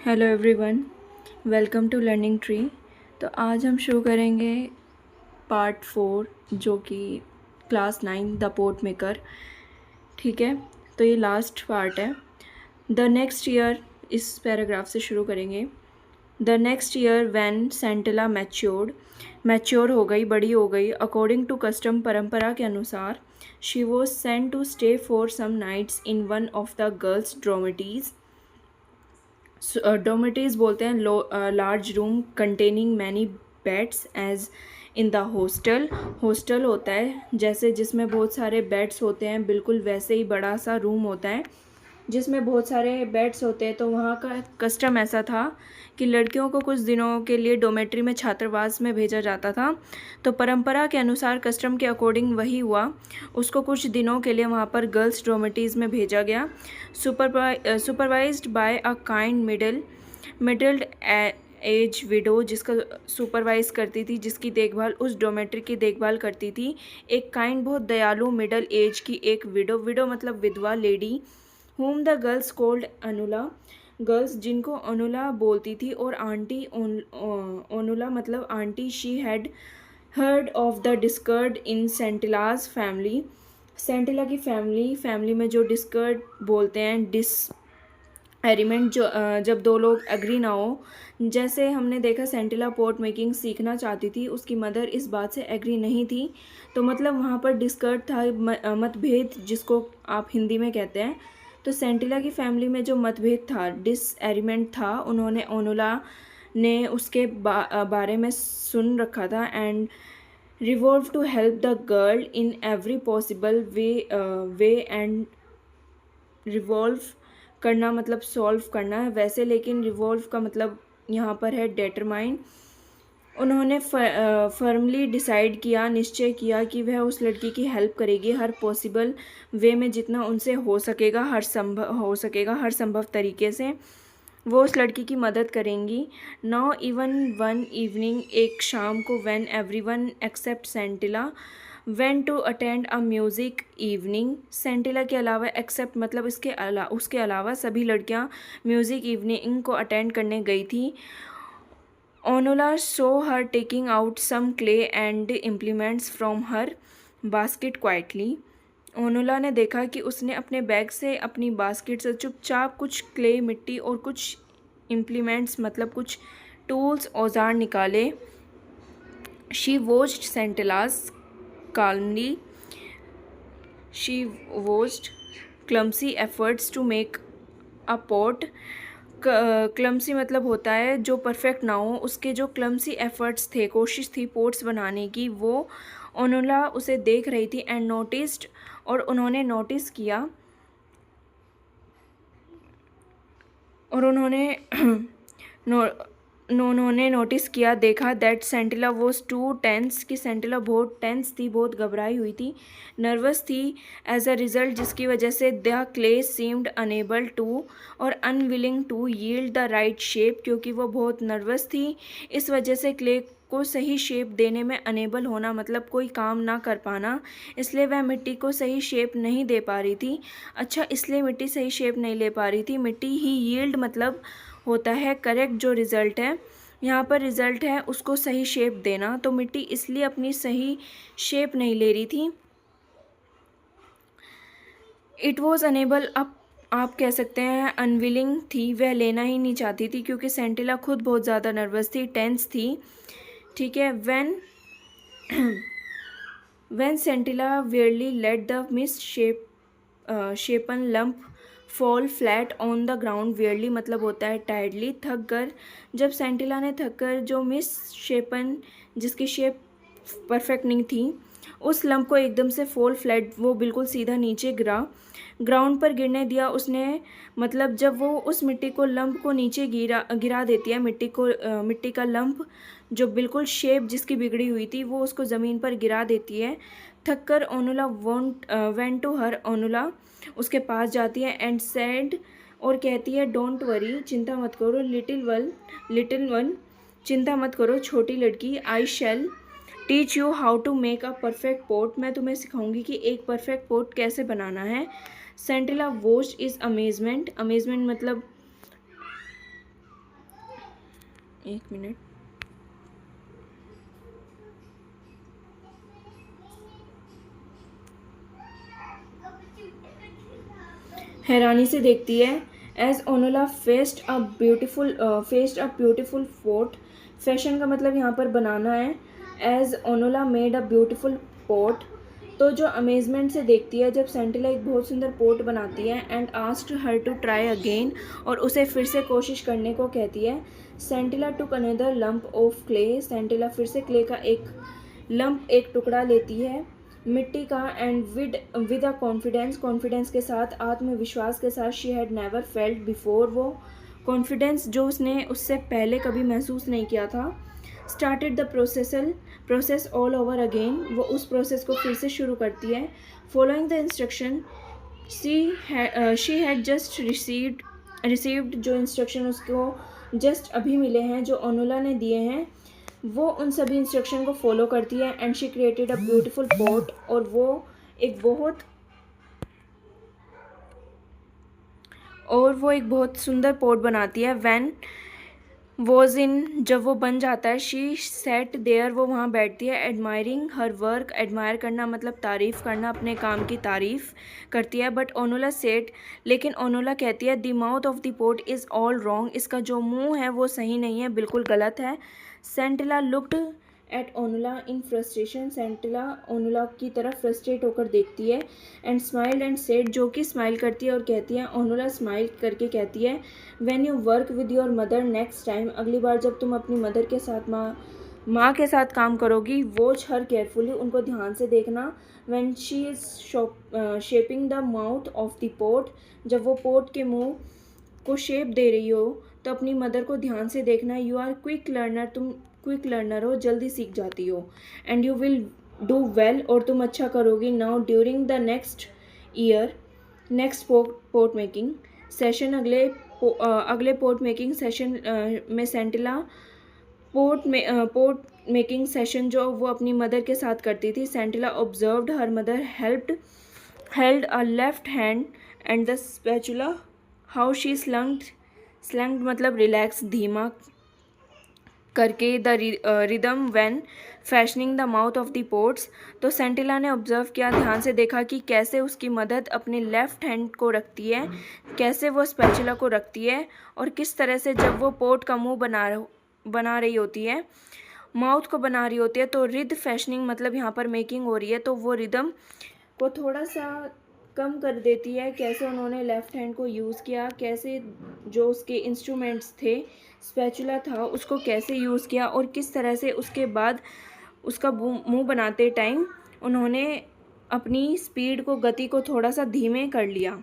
Hello everyone, welcome to Learning Tree. तो आज हम शुरू करेंगे पार्ट 4 जो कि क्लास 9 द पोट मेकर। ठीक है, तो ये लास्ट पार्ट है। द नेक्स्ट ईयर, इस पैराग्राफ से शुरू करेंगे। The next year when Sentila mature हो गई, बड़ी हो गई, अकॉर्डिंग टू कस्टम, परंपरा के अनुसार, she was sent to stay for some nights in one of the girls dormitories. Dormitories बोलते हैं large room containing many beds as in the hostel. Hostel होता है जैसे जिसमें बहुत सारे बेड्स होते हैं, बिल्कुल वैसे ही बड़ा सा रूम होता है जिसमें बहुत सारे बेड्स होते हैं। तो वहाँ का कस्टम ऐसा था कि लड़कियों को कुछ दिनों के लिए डोमेट्री में, छात्रावास में भेजा जाता था। तो परंपरा के अनुसार, कस्टम के अकॉर्डिंग वही हुआ। उसको कुछ दिनों के लिए वहाँ पर गर्ल्स डोमेट्रीज में भेजा गया, supervised by a kind middle-aged widow, जिसका सुपरवाइज करती थी, जिसकी देखभाल, उस डोमेट्री की देखभाल करती थी एक काइंड, बहुत दयालु, मिडल एज की एक विडो मतलब विधवा lady, whom the girls called Anula, girls जिनको अनुला बोलती थी, और आंटी ओनुला मतलब aunty. She had heard of the discord in Sentila's family. Sentila की फैमिली में जो डिस्कर्ड बोलते हैं, एरिमेंट, जो जब दो लोग एग्री ना हो। जैसे हमने देखा सेंटिला पोट मेकिंग सीखना चाहती थी, उसकी मदर इस बात से एग्री नहीं थी, तो मतलब वहाँ पर डिस्कर्ड था, मतभेद जिसको आप हिंदी में कहते हैं। तो सेंटिला की फैमिली में जो मतभेद था, डिसएग्रीमेंट था, उन्होंने ओनुला ने उसके बारे में सुन रखा था, and revolve to help the girl in every possible way and revolve करना मतलब सॉल्व करना है वैसे, लेकिन रिवॉल्व का मतलब यहाँ पर है डेटरमाइन। उन्होंने फर्मली डिसाइड किया, निश्चय किया कि वह उस लड़की की हेल्प करेगी हर पॉसिबल वे में, जितना उनसे हो सकेगा, हर संभव तरीके से वो उस लड़की की मदद करेंगी। नाउ इवन वन इवनिंग, एक शाम को, when everyone except Sentila went to attend a music evening, Sentila के अलावा, एक्सेप्ट मतलब उसके अलावा सभी लड़कियां म्यूज़िक इवनिंग को अटेंड करने गई थी। Onula saw her taking out some clay and implements from her basket quietly. Onula ने देखा कि उसने अपने बैग से, अपनी बास्केट से चुपचाप कुछ क्ले, मिट्टी और कुछ इम्प्लीमेंट्स मतलब कुछ टूल्स, औजार निकाले। She watched Sentila's calmly. She watched clumsy efforts to make a pot. Clumsy मतलब होता है जो परफेक्ट ना हो, उसके जो क्लमसी एफर्ट्स थे, कोशिश थी पोट्स बनाने की, वो ओनुला उसे देख रही थी, एंड नोटिस्ड, और उन्होंने नोटिस किया, और उन्होंने नोटिस किया, देखा, दैट सेंटिला वॉज टू टेंस, कि सेंटिला बहुत टेंस थी, बहुत घबराई हुई थी, नर्वस थी। एज अ रिजल्ट, जिसकी वजह से the clay seemed unable to और unwilling to yield the right shape, क्योंकि वो बहुत नर्वस थी, इस वजह से क्ले को सही शेप देने में अनेबल होना मतलब कोई काम ना कर पाना, इसलिए वह मिट्टी को सही शेप नहीं दे पा रही थी। अच्छा, इसलिए मिट्टी सही शेप नहीं ले पा रही थी। मिट्टी ही यील्ड मतलब होता है करेक्ट, जो रिज़ल्ट है यहाँ पर, रिज़ल्ट है उसको सही शेप देना, तो मिट्टी इसलिए अपनी सही शेप नहीं ले रही थी। इट वॉज अनेबल, अब आप कह सकते हैं अनविलिंग थी, वह लेना ही नहीं चाहती थी, क्योंकि सेंटिला खुद बहुत ज़्यादा नर्वस थी, टेंस थी। ठीक है, when Sentila wearily let the misshapen lump fall flat on the ground, wearily मतलब होता है टायर्डली, थक कर, जब सेंटिला ने थक कर जो मिस शेपन, जिसकी शेप परफेक्ट नहीं थी, उस लंप को एकदम से फॉल फ्लैट, वो बिल्कुल सीधा नीचे गिरा, ग्राउंड पर गिरने दिया उसने, मतलब जब वो उस मिट्टी को, लंप को नीचे गिरा देती है, मिट्टी का लंप जो बिल्कुल शेप जिसकी बिगड़ी हुई थी, वो उसको ज़मीन पर गिरा देती है। थक कर ओनुला वेंट टू हर, ओनुला उसके पास जाती है, एंड सेड, और कहती है, डोंट वरी, चिंता मत करो, लिटिल वन, चिंता मत करो छोटी लड़की, I shall teach you how to make a perfect pot, मैं तुम्हें सिखाऊंगी कि एक परफेक्ट पोट कैसे बनाना है। सेंटिला वॉच्ड इज अमेजमेंट मतलब एक मिनट। हैरानी से देखती है। As Onula fashioned a beautiful pot. Fashion का मतलब यहाँ पर बनाना है। As Onula made a beautiful pot, तो जो अमेजमेंट से देखती है जब सेंटिला एक बहुत सुंदर पोट बनाती है। And asked her to try again, और उसे फिर से कोशिश करने को कहती है। Sentila took another lump of clay. Sentila फिर से क्ले का एक टुकड़ा लेती है मिट्टी का। एंड विद अ कॉन्फिडेंस के साथ, आत्मविश्वास के साथ। She had never felt before, वो कॉन्फिडेंस जो उसने उससे पहले कभी महसूस नहीं किया था। Started the process all over again, वो उस प्रोसेस को फिर से शुरू करती है। Following the instruction she had just received, जो इंस्ट्रक्शन उसको जस्ट अभी मिले हैं, जो ओनोला ने दिए हैं, वो उन सभी इंस्ट्रक्शन को फॉलो करती है। And she created a beautiful pot, और वो एक बहुत सुंदर पॉट बनाती है। व्हेन वॉज इन, जब वो बन जाता है। शी सेट देयर, वो वहाँ बैठती है। एडमायरिंग हर वर्क, एडमायर करना मतलब तारीफ़ करना, अपने काम की तारीफ़ करती है। बट ओनोला सेट, लेकिन ओनोला कहती है, the mouth of the pot is all wrong, इसका जो मुंह है वो सही नहीं है, बिल्कुल गलत है। सेंटिला लुक्ड एट ओनोला इन फ्रस्ट्रेशन, सेंटिला ओनोला की तरफ फ्रस्ट्रेट होकर देखती है। एंड स्माइल एंड सेड, जो कि स्माइल करती है और कहती है। ओनोला स्माइल करके कहती है, when you work with your mother next time, अगली बार जब तुम अपनी मदर के साथ माँ के साथ काम करोगी, वॉच हर केयरफुली, उनको ध्यान से देखना। When she is shaping the mouth of the pot, जब वो पोट के मुंह को शेप दे रही हो, तो अपनी मदर को ध्यान से देखना। यू आर क्विक लर्नर, तुम क्विक लर्नर हो, जल्दी सीख जाती हो। And you will do well, और तुम अच्छा करोगी। Now during the next pot making session, अगले पोट मेकिंग सेशन में सेंटिला पोट मेकिंग सेशन जो वो अपनी मदर के साथ करती थी। Sentila observed her mother held a left hand and the spatula, how she slanged मतलब रिलैक्स, धीमा करके, the rhythm when fashioning the mouth of the pots. तो सेंटिला ने ऑब्जर्व किया, ध्यान से देखा कि कैसे उसकी मदद अपने लेफ्ट हैंड को रखती है, कैसे वो स्पैचुला को रखती है, और किस तरह से जब वो पोट का मुंह बना रही होती है, माउथ को बना रही होती है, तो रिद फैशनिंग मतलब यहाँ पर मेकिंग हो रही है, तो वो रिदम को थोड़ा सा कम कर देती है। कैसे उन्होंने लेफ़्ट हैंड को यूज़ किया, कैसे जो उसके इंस्ट्रूमेंट्स थे, स्पैचुला था, उसको कैसे यूज़ किया, और किस तरह से उसके बाद उसका मुंह बनाते टाइम उन्होंने अपनी स्पीड को, गति को थोड़ा सा धीमे कर लिया।